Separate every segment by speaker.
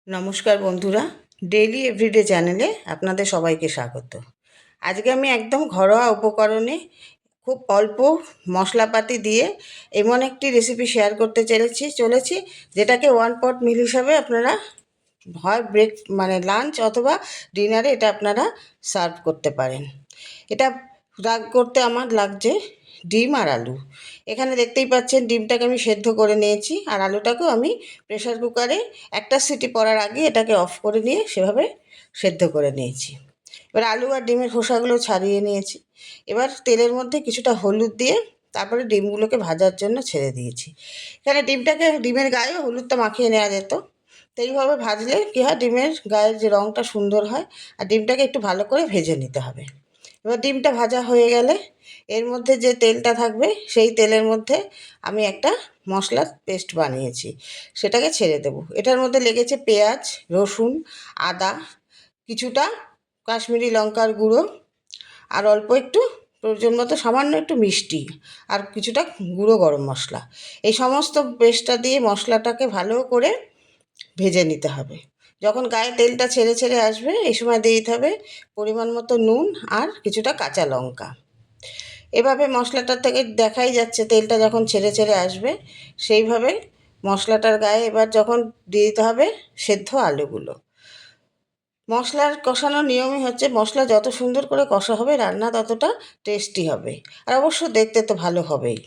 Speaker 1: নমস্কার বন্ধুরা, daily everyday চ্যানেলে আপনাদের সবাইকে স্বাগত। আজকে আমি একদম ঘরোয়া উপকরণে খুব অল্প মশলাপাতি দিয়ে এমন একটি রেসিপি শেয়ার করতে চলেছি যেটাকে ওয়ান পট মিল হিসাবে আপনারা হয় লাঞ্চ অথবা ডিনারে এটা আপনারা সার্ভ করতে পারেন। এটা করতে আমার লাগছে ডিম আর আলু। এখানে দেখতেই পাচ্ছেন ডিমটাকে আমি সেদ্ধ করে নিয়েছি, আর আলুটাকেও আমি প্রেশার কুকারে একটা সিটি পড়ার আগে এটাকে অফ করে নিয়ে সেভাবে সেদ্ধ করে নিয়েছি। এবার আলু আর ডিমের খোসাগুলো ছাড়িয়ে নিয়েছি। এবার তেলের মধ্যে কিছুটা হলুদ দিয়ে তারপরে ডিমগুলোকে ভাজার জন্য ছেড়ে দিয়েছি। এখানে ডিমের গায়েও হলুদটা মাখিয়ে নেওয়া যেত, তো এইভাবে ভাজলে কী হয়, ডিমের গায়ের যে রঙটা সুন্দর হয়। আর ডিমটাকে একটু ভালো করে ভেজে নিতে হবে। এবার ডিমটা ভাজা হয়ে গেলে এর মধ্যে যে তেলটা থাকবে সেই তেলের মধ্যে আমি একটা মশলার পেস্ট বানিয়েছি, সেটাকে ছেড়ে দেব। এটার মধ্যে লেগেছে পেঁয়াজ, রসুন, আদা, কিছুটা কাশ্মীরি লঙ্কার গুঁড়ো, আর অল্প একটু প্রয়োজন মতো সামান্য একটু মিষ্টি, আর কিছুটা গুঁড়ো গরম মশলা। এই সমস্ত পেস্টটা দিয়ে মশলাটাকে ভালো করে ভেজে নিতে হবে। যখন গায়ে তেলটা ছেড়ে ছেড়ে আসবে এই সময় দিয়ে দিতে হবে পরিমাণ মতো নুন আর কিছুটা কাঁচা লঙ্কা। এভাবে মশলাটার থেকে দেখাই যাচ্ছে তেলটা যখন ছেড়ে ছেড়ে আসবে, সেইভাবে মশলাটার গায়ে এবার যখন দিয়ে দিতে হবে সেদ্ধ আলুগুলো। মশলার কষানোর নিয়মই হচ্ছে মশলা যত সুন্দর করে কষা হবে রান্না ততটা টেস্টি হবে, আর অবশ্য দেখতে তো ভালো হবেই।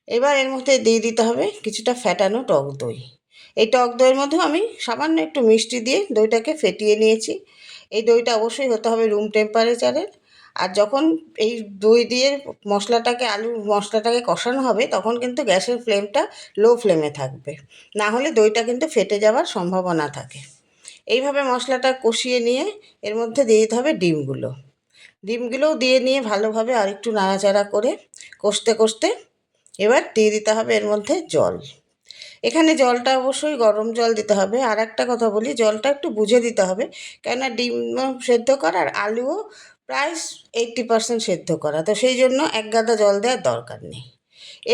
Speaker 1: এবার এর মধ্যে দিয়ে দিতে হবে কিছুটা ফ্যাটানো টক দই। এই টক দইয়ের মধ্যেও আমি সামান্য একটু মিষ্টি দিয়ে দইটাকে ফেটিয়ে নিয়েছি। এই দইটা অবশ্যই হতে হবে রুম টেম্পারেচারের। আর যখন এই দই দিয়ে মশলাটাকে কষানো হবে তখন কিন্তু গ্যাসের ফ্লেমটা লো ফ্লেমে থাকবে, না হলে দইটা কিন্তু ফেটে যাওয়ার সম্ভাবনা থাকে। এইভাবে মশলাটা কষিয়ে নিয়ে এর মধ্যে দিয়ে দিতে হবে ডিমগুলোও দিয়ে নিয়ে ভালোভাবে আরেকটু নাড়াচাড়া করে কষতে কষতে এবার দিয়ে দিতে হবে এর মধ্যে জল। এখানে জলটা অবশ্যই গরম জল দিতে হবে। আর একটা কথা বলি, জলটা একটু বুঝে দিতে হবে, কেননা ডিম সেদ্ধ করা আর আলুও প্রায় 80% সেদ্ধ করা, তো সেই জন্য এক গাদা জল দেওয়ার দরকার নেই।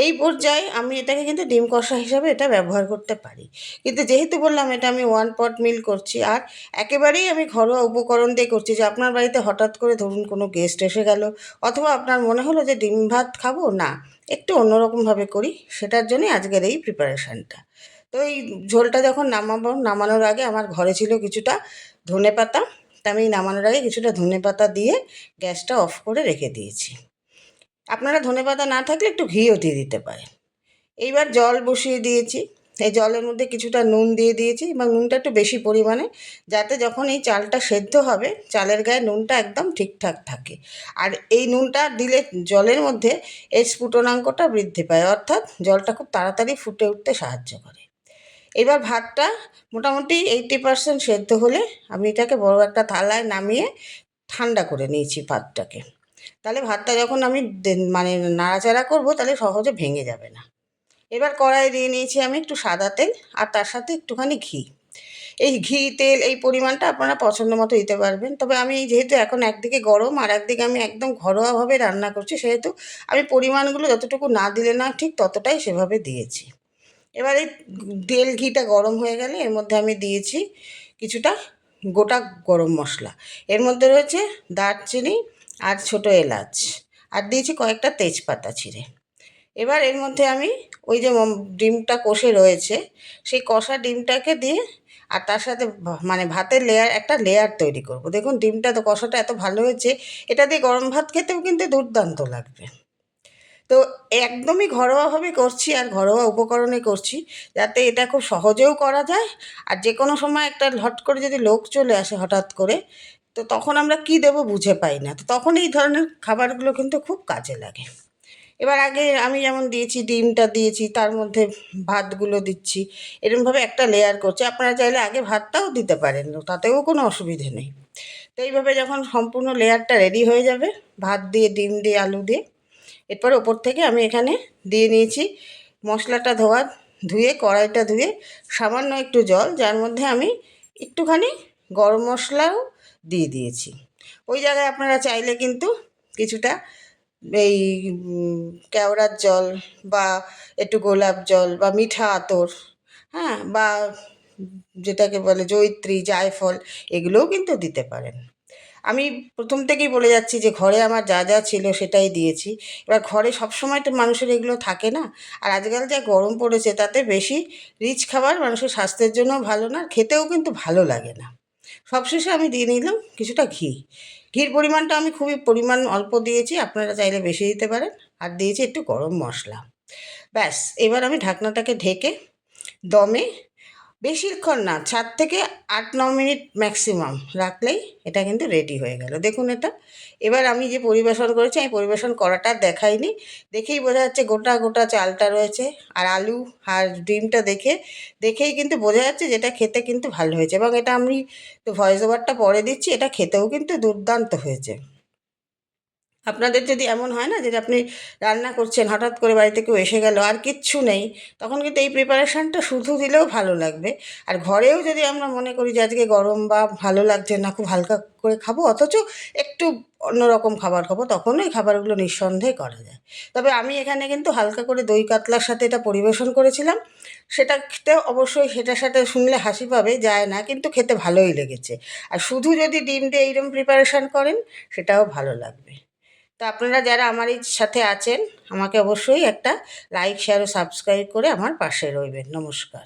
Speaker 1: এই পর্যায়ে আমি এটাকে কিন্তু ডিম কষা হিসাবে এটা ব্যবহার করতে পারি, কিন্তু যেহেতু বললাম এটা আমি ওয়ান পট মিল করছি আর একেবারেই আমি ঘরোয়া উপকরণ দিয়ে করছি, যে আপনার বাড়িতে হঠাৎ করে ধরুন কোনো গেস্ট এসে গেল, অথবা আপনার মনে হলো যে ডিম ভাত খাবো না, একটু অন্যরকমভাবে করি, সেটার জন্যই আজকের এই প্রিপারেশানটা। তো এই ঝোলটা যখন নামানোর আগে আমার ঘরে ছিল কিছুটা ধনেপাতা, তা আমি নামানোর আগে কিছুটা ধনেপাতা দিয়ে গ্যাসটা অফ করে রেখে দিয়েছি। আপনারা ধনেপাতা না থাকলে একটু ঘিও দিয়ে দিতে পারেন। এইবার জল বসিয়ে দিয়েছি। এই জলের মধ্যে কিছুটা নুন দিয়ে দিয়েছি, এবং নুনটা একটু বেশি পরিমাণে, যাতে যখন এই চালটা সেদ্ধ হবে চালের গায়ে নুনটা একদম ঠিকঠাক থাকে। আর এই নুনটা দিলে জলের মধ্যে এর স্ফুটনাঙ্কটা বৃদ্ধি পায়, অর্থাৎ জলটা খুব তাড়াতাড়ি ফুটে উঠতে সাহায্য করে। এবার ভাতটা মোটামুটি 80% সেদ্ধ হলে আমি এটাকে বড় একটা থালায় নামিয়ে ঠান্ডা করে নিয়েছি ভাতটাকে। তাহলে ভাতটা যখন আমি নাড়াচাড়া করব তাহলে সহজে ভেঙে যাবে না। এবার কড়াই দিয়ে নিয়েছি আমি একটু সাদা তেল, আর তার সাথে একটুখানি ঘি। এই ঘি তেল এই পরিমাণটা আপনারা পছন্দ মতো দিতে পারবেন, তবে আমি যেহেতু এখন একদিকে গরম আর একদিকে আমি একদম ঘরোয়াভাবে রান্না করছি, সেহেতু আমি পরিমাণগুলো যতটুকু না দিলে না ঠিক ততটাই সেভাবে দিয়েছি। এবার এই তেল ঘিটা গরম হয়ে গেলে এর মধ্যে আমি দিয়েছি কিছুটা গোটা গরম মশলা। এর মধ্যে রয়েছে দারচিনি আর ছোটো এলাচ, আর দিয়েছি কয়েকটা তেজপাতা ছিঁড়ে। এবার এর মধ্যে আমি ওই যে ডিমটা কষে রয়েছে সেই কষা ডিমটাকে দিয়ে, আর তার সাথে ভাতের একটা লেয়ার তৈরি করব। দেখুন ডিমটা তো কষাটা এত ভালো হয়েছে, এটা দিয়ে গরম ভাত খেতেও কিন্তু দুর্দান্ত লাগবে। তো একদমই ঘরোয়াভাবে করছি আর ঘরোয়া উপকরণে করছি, যাতে এটা খুব সহজেও করা যায়। আর যে কোনো সময় একটা হট করে যদি লোক চলে আসে হঠাৎ করে, তো তখন আমরা কি দেবো বুঝে পাই না, তো তখন এই ধরনের খাবারগুলো কিন্তু খুব কাজে লাগে। এবার আগে আমি যেমন দিয়েছি ডিমটা দিয়েছি, তার মধ্যে ভাতগুলো দিচ্ছি, এরকমভাবে একটা লেয়ার করছি। আপনারা চাইলে আগে ভাতটাও দিতে পারেন, তাতেও কোনো অসুবিধে নেই। তো এইভাবে যখন সম্পূর্ণ লেয়ারটা রেডি হয়ে যাবে ভাত দিয়ে ডিম দিয়ে আলু দিয়ে, এরপর ওপর থেকে আমি এখানে দিয়ে নিয়েছি মশলাটা ধুয়ে কড়াইটা ধুয়ে সামান্য একটু জল, যার মধ্যে আমি একটুখানি গরম মশলাও দিয়ে দিয়েছি। ওই জায়গায় আপনারা চাইলে কিন্তু কিছুটা এই কেওড়ার জল বা একটু গোলাপ জল বা মিঠা আতর, হ্যাঁ, বা যেটাকে বলে জয়িত্রী, জায়ফল, এগুলোও কিন্তু দিতে পারেন। আমি প্রথম থেকেই বলে যাচ্ছি যে ঘরে আমার যা যা ছিল সেটাই দিয়েছি। এবার ঘরে সবসময় তো মানুষের এগুলো থাকে না, আর আজকাল যা গরম পড়েছে তাতে বেশি রিচ খাবার মানুষের স্বাস্থ্যের জন্য ভালো না, খেতেও কিন্তু ভালো লাগে না। সবশেষে আমি দিয়ে নিলাম কিছুটা ঘি। ঘির পরিমাণটা আমি খুবই অল্প দিয়েছি, আপনারা চাইলে বেশি দিতে পারেন। আর দিয়েছি একটু গরম মশলা। ব্যাস, এবার আমি ঢাকনাটাকে ঢেকে দমে বেশিক্ষণ না, 7 থেকে 8-9 মিনিট ম্যাক্সিমাম রাখলেই এটা কিন্তু রেডি হয়ে গেল। দেখুন এটা। এবার আমি যে পরিবেশন করেছি, আমি পরিবেশন করাটা দেখাইনি, দেখেই বোঝা যাচ্ছে গোটা গোটা চালটা রয়েছে, আর আলু আর ডিমটা দেখেই কিন্তু বোঝা যাচ্ছে যেটা খেতে কিন্তু ভালো হয়েছে। এবং এটা আমি তো ভয়েস ওভারটা পরে দিচ্ছি, এটা খেতেও কিন্তু দুর্দান্ত হয়েছে। আপনাদের যদি এমন হয় না যে আপনি রান্না করছেন, হঠাৎ করে বাড়িতে কেউ এসে গেল, আর কিচ্ছু নেই, তখন কিন্তু এই প্রিপারেশানটা শুধু দিলেও ভালো লাগবে। আর ঘরেও যদি আমরা মনে করি যে আজকে গরম বা ভালো লাগছে না, খুব হালকা করে খাবো, অথচ একটু অন্যরকম খাবার খাবো, তখনও এই খাবারগুলো নিঃসন্দেহে করা যায়। তবে আমি এখানে কিন্তু হালকা করে দই কাতলার সাথে এটা পরিবেশন করেছিলাম। সেটা খেতে অবশ্যই, সেটার সাথে শুনলে হাসি পাবে, যায় না, কিন্তু খেতে ভালোই লেগেছে। আর শুধু যদি ডিম দিয়ে এইরকম প্রিপারেশান করেন, সেটাও ভালো লাগবে। তো আপনারা যারা আমার এই সাথে আছেন, আমাকে অবশ্যই একটা লাইক, শেয়ার ও সাবস্ক্রাইব করে আমার পাশে রইবেন। নমস্কার।